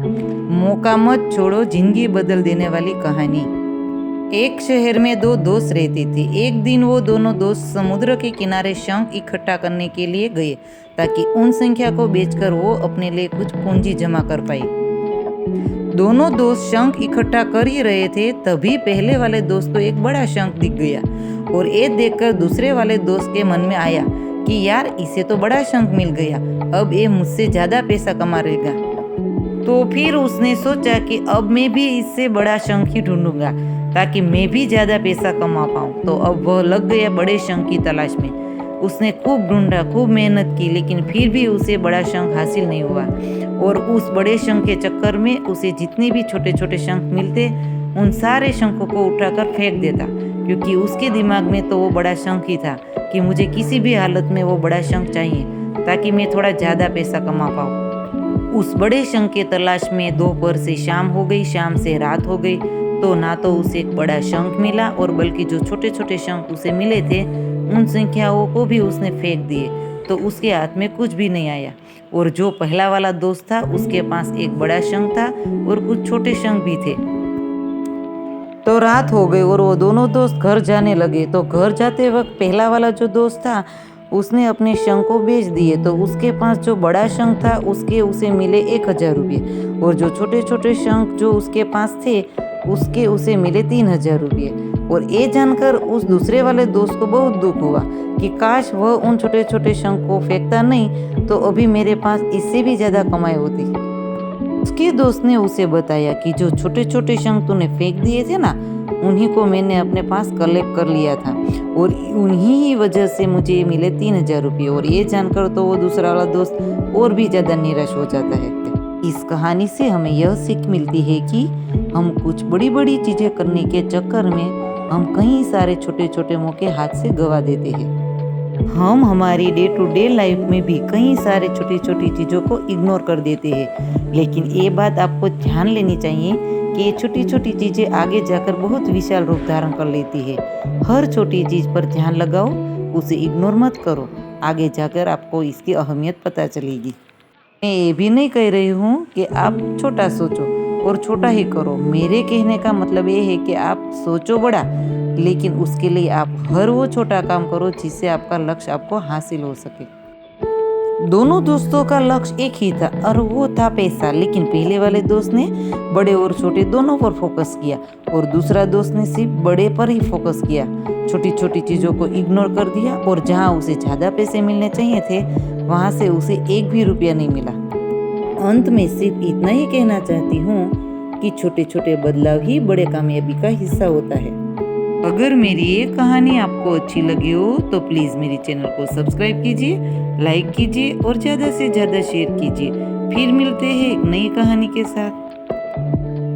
मौका मत छोड़ो, जिंदगी बदल देने वाली कहानी। एक शहर में दो दोस्त रहते थे। एक दिन वो दोनों दोस्त समुद्र के किनारे शंख इकट्ठा करने के लिए गए ताकि उन संख्या को बेचकर वो अपने लिए कुछ पूंजी जमा कर पाए। दोनों दोस्त शंख इकट्ठा कर ही रहे थे, तभी पहले वाले दोस्त को एक बड़ा शंख दिख गया और ये देखकर दूसरे वाले दोस्त के मन में आया कि यार, इसे तो बड़ा शंख मिल गया, अब ये मुझसे ज्यादा पैसा कमा लेगा। तो फिर उसने सोचा कि अब मैं भी इससे बड़ा शंख ही ढूंढूंगा ताकि मैं भी ज्यादा पैसा कमा पाऊँ। तो अब वह लग गया बड़े शंख की तलाश में। उसने खूब ढूंढा, खूब मेहनत की, लेकिन फिर भी उसे बड़ा शंख हासिल नहीं हुआ। और उस बड़े शंख के चक्कर में उसे जितने भी छोटे छोटे शंख मिलते, उन सारे शंखों को उठाकर फेंक देता, क्योंकि उसके दिमाग में तो वो बड़ा शंख ही था कि मुझे किसी भी हालत में वो बड़ा शंख चाहिए ताकि मैं थोड़ा ज़्यादा पैसा कमा पाऊँ। उस बड़े शंख के तलाश में दोपहर से शाम हो गई, शाम से रात हो गई, तो ना तो उसे एक बड़ा शंख मिला और बल्कि जो छोटे छोटे शंख उसे मिले थे उन संख्याओं को भी उसने फेंक दिए, तो उसके हाथ में कुछ भी नहीं आया। और जो पहला वाला दोस्त था उसके पास एक बड़ा शंख था और कुछ छोटे शंख भी थे। तो रात हो गई और वो दोनों दोस्त घर जाने लगे। तो घर जाते वक्त पहला वाला जो दोस्त था उसने अपने शंख को बेच दिए, तो उसके पास जो बड़ा शंख था उसके उसे मिले 1000 रुपये और जो छोटे छोटे शंख जो उसके पास थे उसके उसे मिले 3000 रुपये। और ये जानकर उस दूसरे वाले दोस्त को बहुत दुख हुआ कि काश वह उन छोटे छोटे शंख को फेंकता नहीं तो अभी मेरे पास इससे भी ज़्यादा कमाई होती। उसके दोस्त ने उसे बताया कि जो छोटे छोटे शंख तूने फेंक दिए थे ना, उन्हीं को मैंने अपने पास कलेक्ट कर लिया था और उन्हीं ही वजह से मुझे मिले 3000 रुपये। और ये जानकर तो वो दूसरा वाला दोस्त और भी ज़्यादा निराश हो जाता है। इस कहानी से हमें यह सीख मिलती है कि हम कुछ बड़ी बड़ी चीज़ें करने के चक्कर में हम कई सारे छोटे छोटे मौके हाथ से गंवा देते हैं। हम हमारी डे टू डे लाइफ में भी कई सारे छोटी छोटी चीज़ों को इग्नोर कर देते हैं, लेकिन ये बात आपको ध्यान लेनी चाहिए कि ये छोटी छोटी चीज़ें आगे जाकर बहुत विशाल रूप धारण कर लेती है। हर छोटी चीज़ पर ध्यान लगाओ, उसे इग्नोर मत करो, आगे जाकर आपको इसकी अहमियत पता चलेगी। मैं ये भी नहीं कह रही हूँ कि आप छोटा सोचो और छोटा ही करो। मेरे कहने का मतलब ये है कि आप सोचो बड़ा, लेकिन उसके लिए आप हर वो छोटा काम करो जिससे आपका लक्ष्य आपको हासिल हो सके। दोनों दोस्तों का लक्ष्य एक ही था और वो था पैसा, लेकिन पहले वाले दोस्त ने बड़े और छोटे दोनों पर फोकस किया और दूसरा दोस्त ने सिर्फ बड़े पर ही फोकस किया, छोटी छोटी चीज़ों को इग्नोर कर दिया। और जहाँ उसे ज़्यादा पैसे मिलने चाहिए थे वहाँ से उसे एक भी रुपया नहीं मिला। अंत में सिर्फ इतना ही कहना चाहती हूँ कि छोटे छोटे बदलाव ही बड़े कामयाबी का हिस्सा होता है। अगर मेरी ये कहानी आपको अच्छी लगी हो तो प्लीज़ मेरे चैनल को सब्सक्राइब कीजिए, लाइक कीजिए और ज़्यादा से ज़्यादा शेयर कीजिए। फिर मिलते हैं एक नई कहानी के साथ।